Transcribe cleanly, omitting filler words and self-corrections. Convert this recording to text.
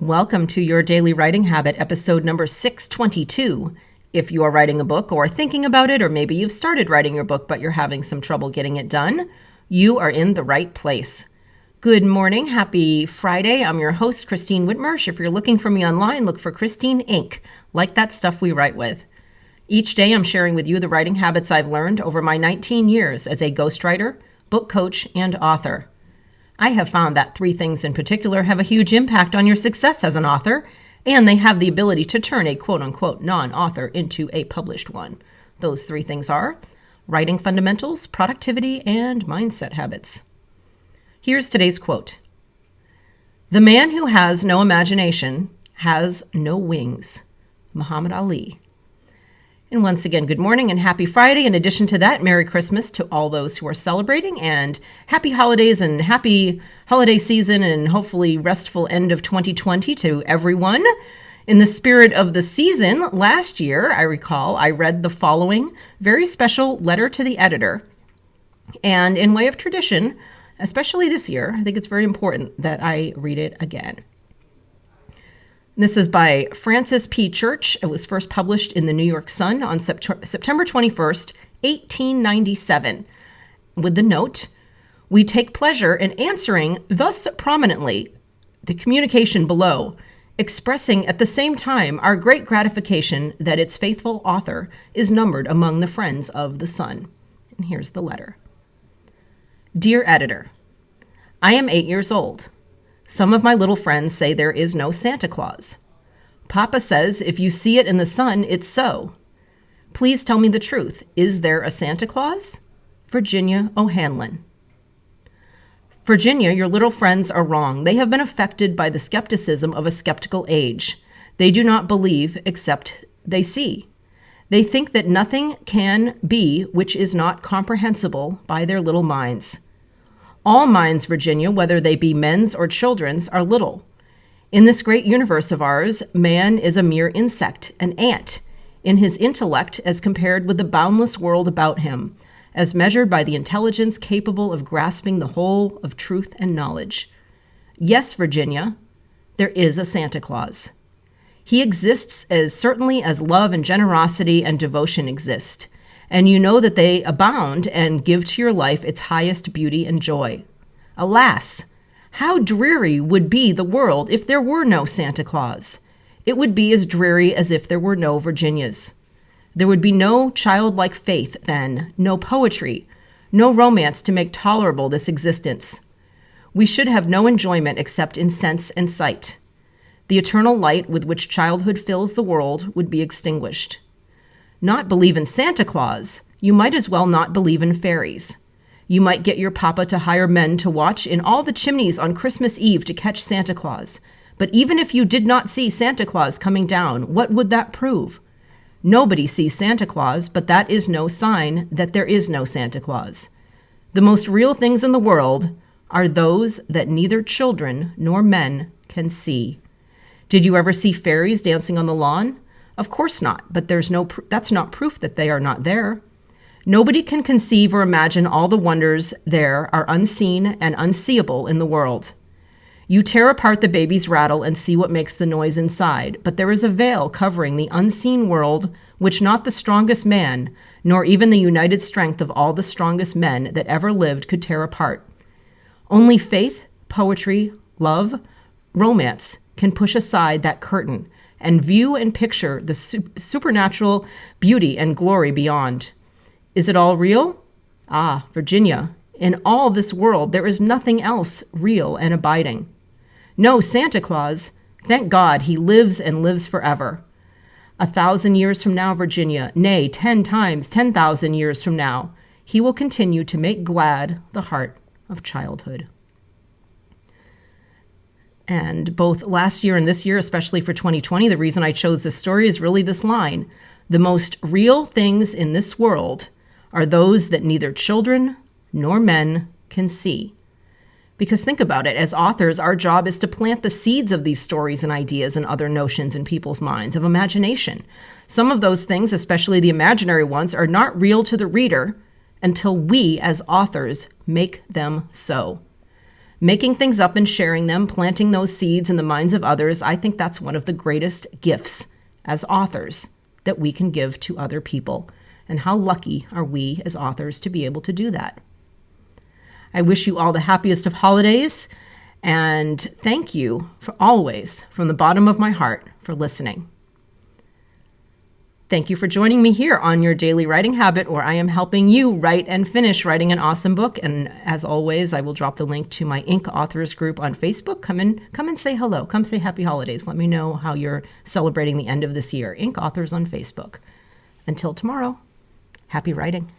Welcome to your Daily Writing Habit, episode number 622. If you are writing a book or thinking about it, or maybe you've started writing your book but you're having some trouble getting it done, you are in the right place. Good morning. Happy Friday. I'm your host, Christine Whitmersh. If you're looking for me online, look for Christine Inc., like that stuff we write with. Each day I'm sharing with you the writing habits I've learned over my 19 years as a ghostwriter, book coach, and author. I have found that three things in particular have a huge impact on your success as an author, and they have the ability to turn a quote-unquote non-author into a published one. Those three things are writing fundamentals, productivity, and mindset habits. Here's today's quote. "The man who has no imagination has no wings." Muhammad Ali. And once again, good morning and happy Friday. In addition to that, Merry Christmas to all those who are celebrating, and happy holidays and happy holiday season and hopefully restful end of 2020 to everyone. In the spirit of the season, last year, I recall, I read the following very special letter to the editor. And in way of tradition, especially this year, I think it's very important that I read it again. This is by Francis P. Church. It was first published in the New York Sun on September 21st, 1897, with the note, "We take pleasure in answering thus prominently the communication below, expressing at the same time our great gratification that its faithful author is numbered among the friends of the Sun." And here's the letter. Dear Editor, I am 8 years old. Some of my little friends say there is no Santa Claus. Papa says if you see it in the sun, it's so. Please tell me the truth. Is there a Santa Claus? Virginia O'Hanlon. Virginia, your little friends are wrong. They have been affected by the skepticism of a skeptical age. They do not believe except they see. They think that nothing can be which is not comprehensible by their little minds. All minds, Virginia, whether they be men's or children's, are little. In this great universe of ours, man is a mere insect, an ant, in his intellect as compared with the boundless world about him, as measured by the intelligence capable of grasping the whole of truth and knowledge. Yes, Virginia, there is a Santa Claus. He exists as certainly as love and generosity and devotion exist, and you know that they abound and give to your life its highest beauty and joy. Alas, how dreary would be the world if there were no Santa Claus. It would be as dreary as if there were no Virginias. There would be no childlike faith then, no poetry, no romance to make tolerable this existence. We should have no enjoyment except in sense and sight. The eternal light with which childhood fills the world would be extinguished. Not believe in Santa Claus, you might as well not believe in fairies. You might get your papa to hire men to watch in all the chimneys on Christmas Eve to catch Santa Claus. But even if you did not see Santa Claus coming down, what would that prove? Nobody sees Santa Claus, but that is no sign that there is no Santa Claus. The most real things in the world are those that neither children nor men can see. Did you ever see fairies dancing on the lawn? Of course not, but that's not proof that they are not there. Nobody can conceive or imagine all the wonders there are unseen and unseeable in the world. You tear apart the baby's rattle and see what makes the noise inside, but there is a veil covering the unseen world which not the strongest man, nor even the united strength of all the strongest men that ever lived could tear apart. Only faith, poetry, love, romance can push aside that curtain and view and picture the supernatural beauty and glory beyond. Is it all real? Ah, Virginia, in all this world there is nothing else real and abiding. No Santa Claus, thank God he lives and lives forever. 1,000 years from now, Virginia, nay, 10 times 10,000 years from now, he will continue to make glad the heart of childhood. And both last year and this year, especially for 2020, the reason I chose this story is really this line. The most real things in this world are those that neither children nor men can see. Because think about it, as authors, our job is to plant the seeds of these stories and ideas and other notions in people's minds of imagination. Some of those things, especially the imaginary ones, are not real to the reader until we as authors make them so. making things up and sharing them, planting those seeds in the minds of others. I think that's one of the greatest gifts as authors that we can give to other people. And how lucky are we as authors to be able to do that? I wish you all the happiest of holidays, and thank you for always, from the bottom of my heart, for listening. Thank you for joining me here on Your Daily Writing Habit, where I am helping you write and finish writing an awesome book. And as always, I will drop the link to my Inc. Authors group on Facebook. Come and say hello. Come say happy holidays. Let me know how you're celebrating the end of this year. Inc. Authors on Facebook. Until tomorrow, happy writing.